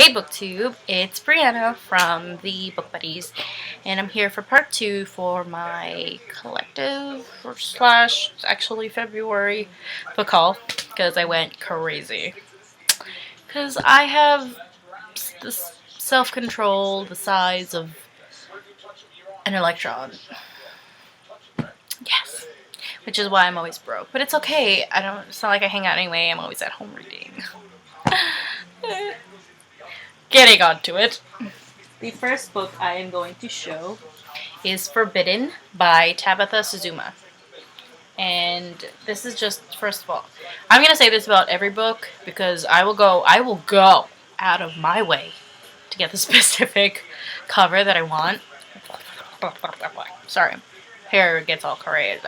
Hey BookTube, it's Brianna from TheBookBuddies, and I'm here for part 2 for my collective slash actually February book haul, because I went crazy. Because I have this self-control the size of an electron. Yes. Which is why I'm always broke. But it's okay, it's not like I hang out anyway, I'm always at home reading. Getting on to it. The first book I am going to show is Forbidden by Tabitha Suzuma. And this is just, first of all, I'm going to say this about every book because I will go out of my way to get the specific cover that I want. Sorry, hair gets all crazy.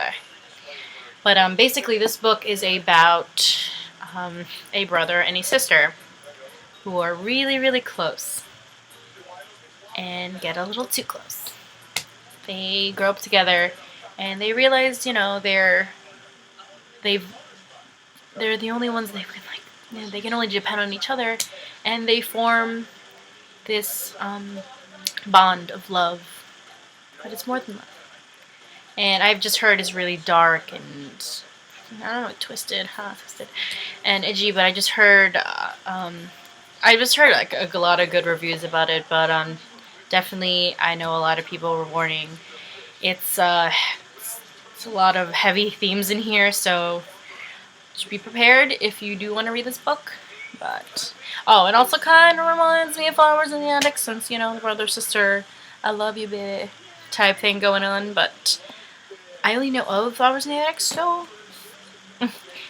But basically this book is about a brother and a sister who are really, really close and get a little too close. They grow up together and they realize, they're the only ones they can they can only depend on each other, and they form this bond of love. But it's more than love. And I've just heard it's really dark and I don't know, twisted and edgy, but I just heard like a lot of good reviews about it, but definitely I know a lot of people were warning. It's a lot of heavy themes in here, so just be prepared if you do want to read this book. But it also kind of reminds me of Flowers in the Attic, since the brother sister I love you baby type thing going on, but I only know of Flowers in the Attic, so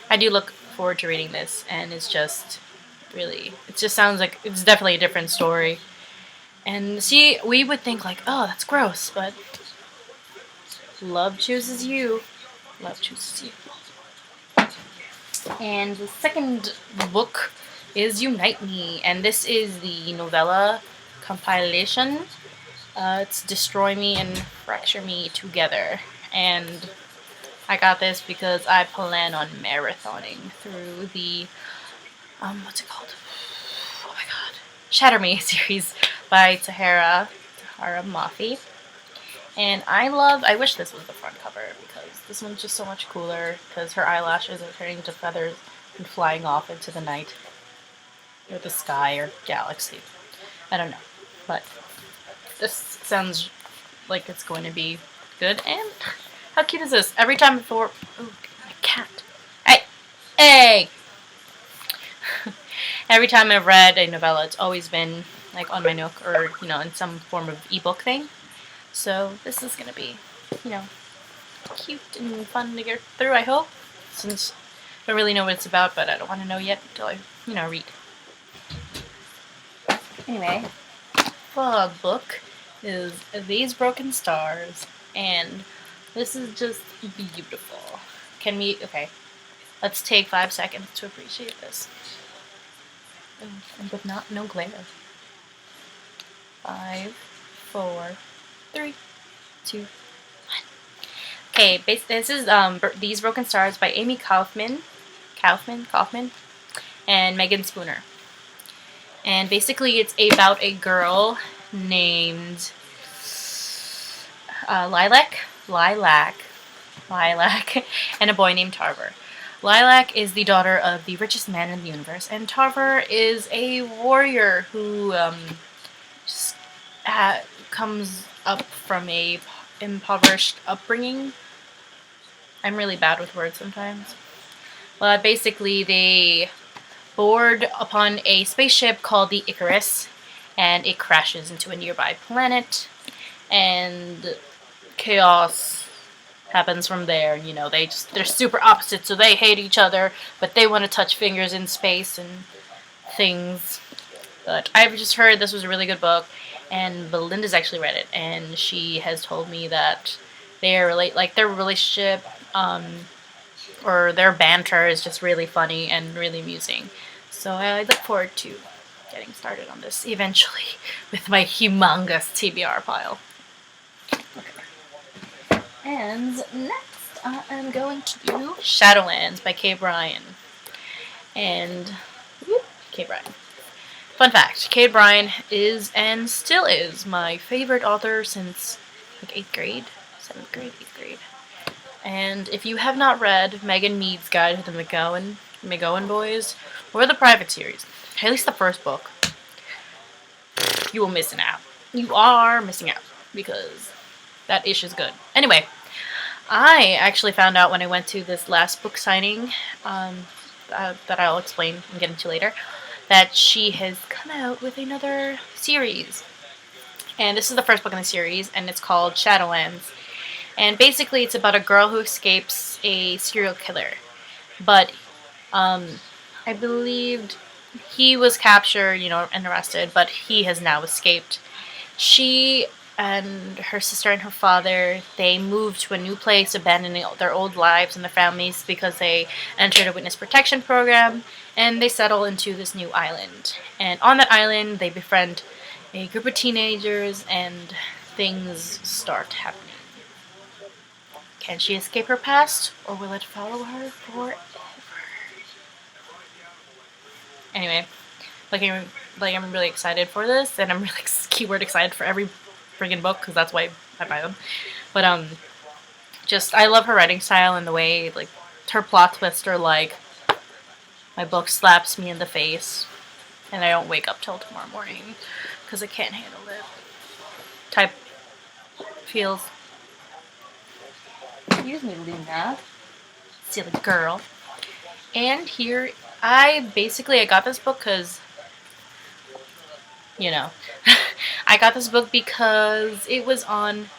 I do look forward to reading this, and it just sounds like it's definitely a different story. And see, we would think like, oh, that's gross, but love chooses you. Love chooses you. And the second book is Unite Me, and this is the novella compilation. It's Destroy Me and Fracture Me Together. And I got this because I plan on marathoning through the, what's it called? Oh my god. Shatter Me series by Tahereh Mafi. And I wish this was the front cover, because this one's just so much cooler, because her eyelashes are turning to feathers and flying off into the night, or the sky, or galaxy. I don't know, but this sounds like it's going to be good. And how cute is this? Every time before, oh, my cat. Hey! Every time I've read a novella, it's always been like on my Nook, or in some form of ebook thing. So this is gonna be, cute and fun to get through, I hope, since I don't really know what it's about, but I don't want to know yet until I, read. Anyway, the book is These Broken Stars, and this is just beautiful. Okay, let's take 5 seconds to appreciate this. And with no glare. 5, 4, 3, 2, 1. Okay, this is These Broken Stars by Amie Kaufman, and Megan Spooner. And basically it's about a girl named Lilac, and a boy named Tarver. Lilac is the daughter of the richest man in the universe, and Tarver is a warrior who comes up from a impoverished upbringing. I'm really bad with words sometimes. But basically they board upon a spaceship called the Icarus, and it crashes into a nearby planet, and chaos happens from there. They're super opposite, so they hate each other, but they want to touch fingers in space and things. But I've just heard this was a really good book, and Belinda's actually read it, and she has told me that their relationship, or their banter is just really funny and really amusing. So I look forward to getting started on this eventually with my humongous TBR pile. Okay. And next I'm going to do Shadowlands by K. Bryan. And K. Bryan. Fun fact, Kate Bryan is and still is my favorite author since like 8th grade, 7th grade, 8th grade. And if you have not read Megan Mead's Guide to the McGowan Boys, or the Private series, at least the first book, you will missing out. You are missing out because that ish is good. Anyway, I actually found out when I went to this last book signing, that I'll explain and get into later, that she has come out with another series. And this is the first book in the series, and it's called Shadowlands. And basically it's about a girl who escapes a serial killer. But I believed he was captured, and arrested, but he has now escaped. She and her sister and her father, they moved to a new place, abandoning their old lives and their families because they entered a witness protection program, and they settle into this new island. And on that island, they befriend a group of teenagers, and things start happening. Can she escape her past, or will it follow her forever? Anyway, I'm really excited for this, and I'm really keyword excited for every friggin' book, because that's why I buy them. But I love her writing style, and the way her plot twists are my book slaps me in the face, and I don't wake up till tomorrow morning because I can't handle it. Type feels. Excuse me, Luna. Silly girl. And here, I got this book because, I got this book because it was on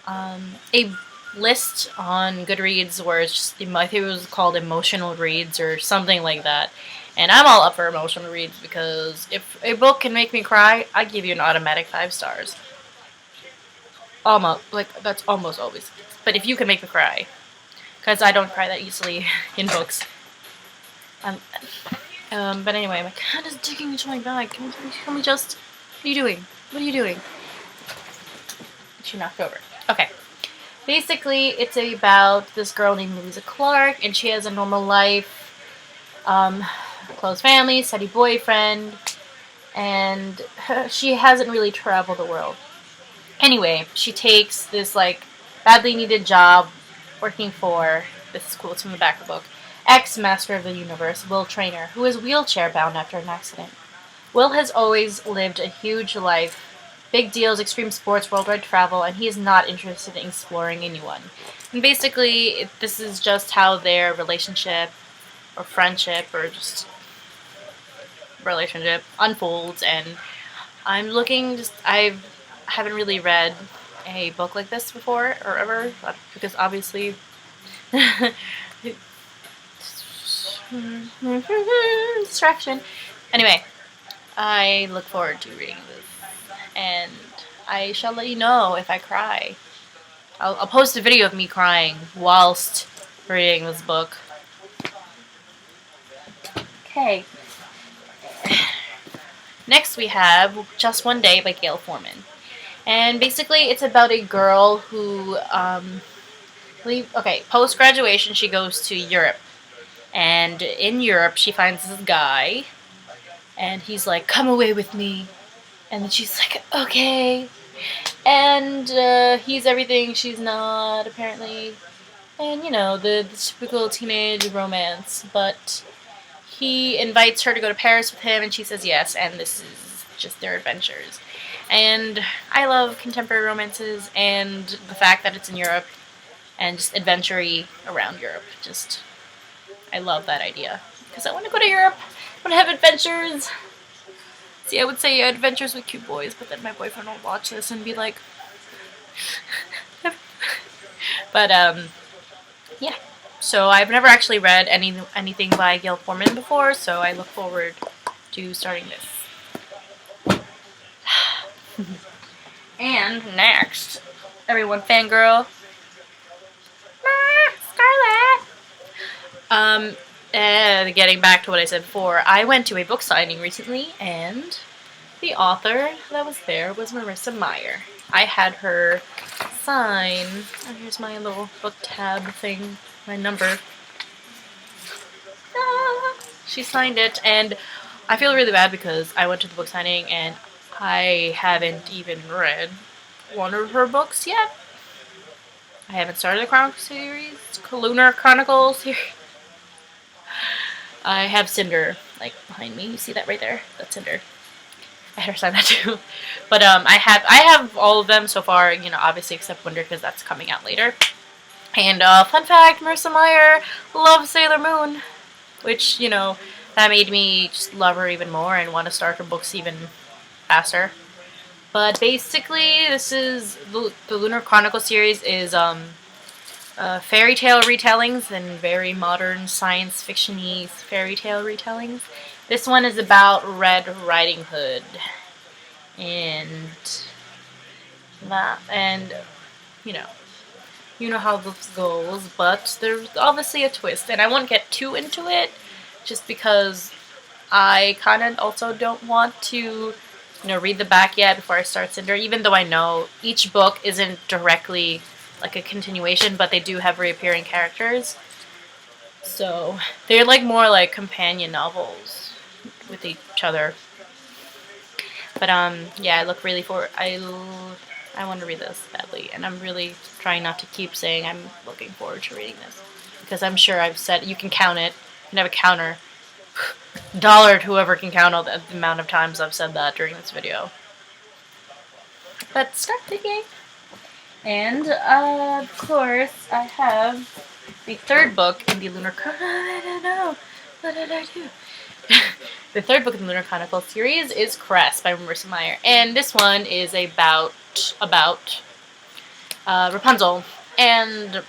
a list on Goodreads where it's just, I think it was called emotional reads or something like that. And I'm all up for emotional reads because if a book can make me cry, I give you an automatic 5 stars. Almost, that's almost always. But if you can make me cry, because I don't cry that easily in books. But anyway, my cat is digging into my bag. Can we just... What are you doing? What are you doing? She knocked over. Okay. Basically, it's about this girl named Louisa Clark, and she has a normal life. Close family, steady boyfriend, and she hasn't really traveled the world. Anyway, she takes this badly needed job working for, this is cool, it's from the back of the book, ex-master of the universe, Will Traynor, who is wheelchair bound after an accident. Will has always lived a huge life, big deals, extreme sports, worldwide travel, and he is not interested in exploring anyone. And basically, this is just how their relationship or friendship or just relationship unfolds, and I haven't really read a book like this before or ever, because obviously distraction. Anyway, I look forward to reading this, and I shall let you know if I cry. I'll post a video of me crying whilst reading this book. Okay. Next we have Just One Day by Gayle Forman. And basically it's about a girl who, post-graduation she goes to Europe. And in Europe she finds this guy, and he's like, come away with me. And then she's like, okay. And he's everything she's not, apparently. And, the typical teenage romance, but he invites her to go to Paris with him, and she says yes, and this is just their adventures. And I love contemporary romances, and the fact that it's in Europe, and just adventure-y around Europe. I love that idea. Because I want to go to Europe, I want to have adventures. See, I would say adventures with cute boys, but then my boyfriend will watch this and be like... But, yeah. So I've never actually read anything by Gayle Forman before, so I look forward to starting this. And next, everyone fangirl, Scarlet. Getting back to what I said before, I went to a book signing recently, and the author that was there was Marissa Meyer. I had her sign. Oh, here's my little book tab thing. My number. She signed it, and I feel really bad because I went to the book signing and I haven't even read one of her books yet. I haven't started the Chronicles series, Lunar Chronicles series. I have Cinder, like, behind me. You see that right there? That's Cinder. I had her sign that too. But I have all of them so far, you know, obviously except Wonder because that's coming out later. And fun fact, Marissa Meyer loves Sailor Moon, which, you know, that made me just love her even more and want to start her books even faster. But basically, this is the Lunar Chronicles series is fairy tale retellings and very modern science fiction-y fairy tale retellings. This one is about Red Riding Hood and that, and you know how this goes, but there's obviously a twist, and I won't get too into it just because I kind of also don't want to, you know, read the back yet before I start Cinder, even though I know each book isn't directly like a continuation, but they do have reappearing characters. So they're like more like companion novels with each other. But yeah, I look really forward. I want to read this badly, and I'm really trying not to keep saying I'm looking forward to reading this because I'm sure I've said you can count it. You can have a counter. Dollar to whoever can count all the amount of times I've said that during this video. Let's start the game. And of course, I have the third book in the Lunar Chronicles. I don't know. What did I do? The third book in the Lunar Chronicles series is Cress by Marissa Meyer, and this one is about Rapunzel. And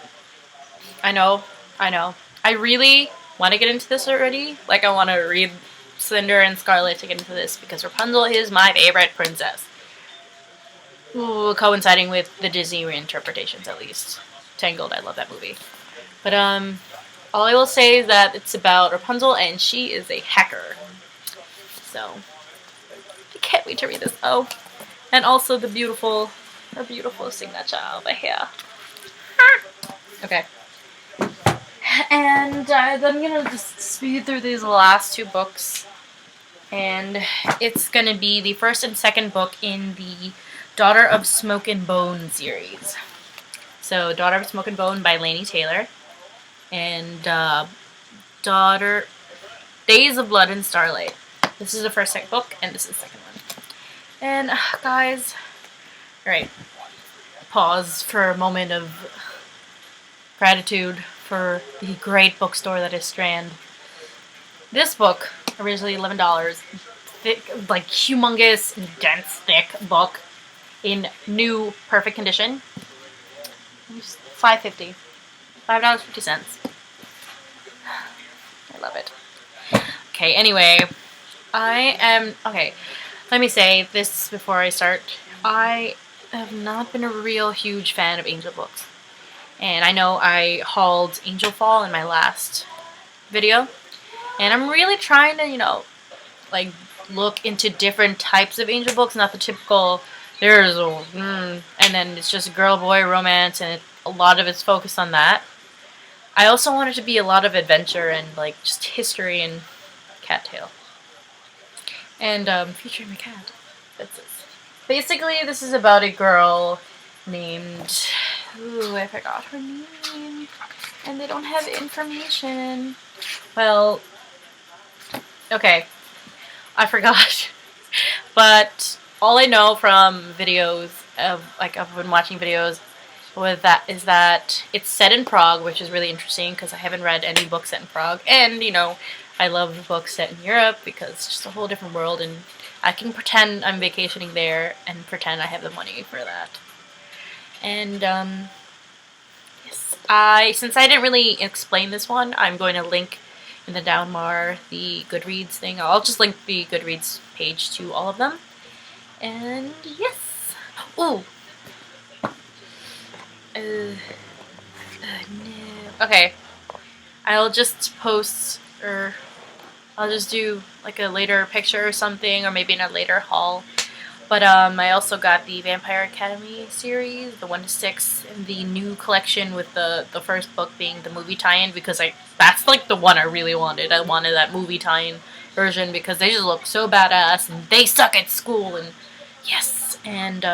I know, I really want to get into this already. Like, I want to read Cinder and Scarlet to get into this because Rapunzel is my favorite princess. Ooh, coinciding with the Disney reinterpretations, at least. Tangled, I love that movie. But all I will say is that it's about Rapunzel, and she is a hacker. So I can't wait to read this. Oh, and also the beautiful signature over here. Okay. And I'm gonna just speed through these last two books, and it's gonna be the first and second book in the Daughter of Smoke and Bone series. So, Daughter of Smoke and Bone by Laini Taylor, and Days of Blood and Starlight. This is the first book, and this is the second one. And guys, alright, pause for a moment of gratitude for the great bookstore that is Strand. This book, originally $11, thick, like humongous, dense, thick book in new, perfect condition. $5.50. $5.50. I love it. Okay, anyway, let me say this before I start. I have not been a real huge fan of Angel books. And I know I hauled Angel Fall in my last video. And I'm really trying to, you know, like, look into different types of Angel books, not the typical, there's and then it's just girl-boy romance, and a lot of it's focused on that. I also want it to be a lot of adventure and, like, just history and cattail. And, featuring my cat. That's this. Basically, this is about a girl named... Ooh, I forgot her name. And they don't have information. Well... Okay. I forgot. But all I know from videos of, like, I've been watching videos with that is that it's set in Prague, which is really interesting because I haven't read any books set in Prague. And, you know, I love books set in Europe because it's just a whole different world, and I can pretend I'm vacationing there and pretend I have the money for that. And, yes, since I didn't really explain this one, I'm going to link in the down bar the Goodreads thing. I'll just link the Goodreads page to all of them. And, yes. Ooh. No. Okay. I'll just post, or I'll just do like a later picture or something, or maybe in a later haul. But I also got the Vampire Academy series, the 1 to 6, and the new collection with the first book being the movie tie-in, because that's like the one I really wanted. I wanted that movie tie-in version because they just look so badass and they suck at school and yes. And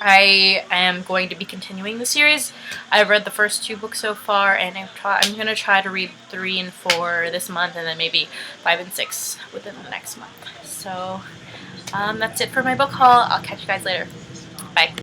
I am going to be continuing the series. I've read the first 2 books so far, and I'm going to try to read 3 and 4 this month, and then maybe 5 and 6 within the next month. So that's it for my book haul. I'll catch you guys later.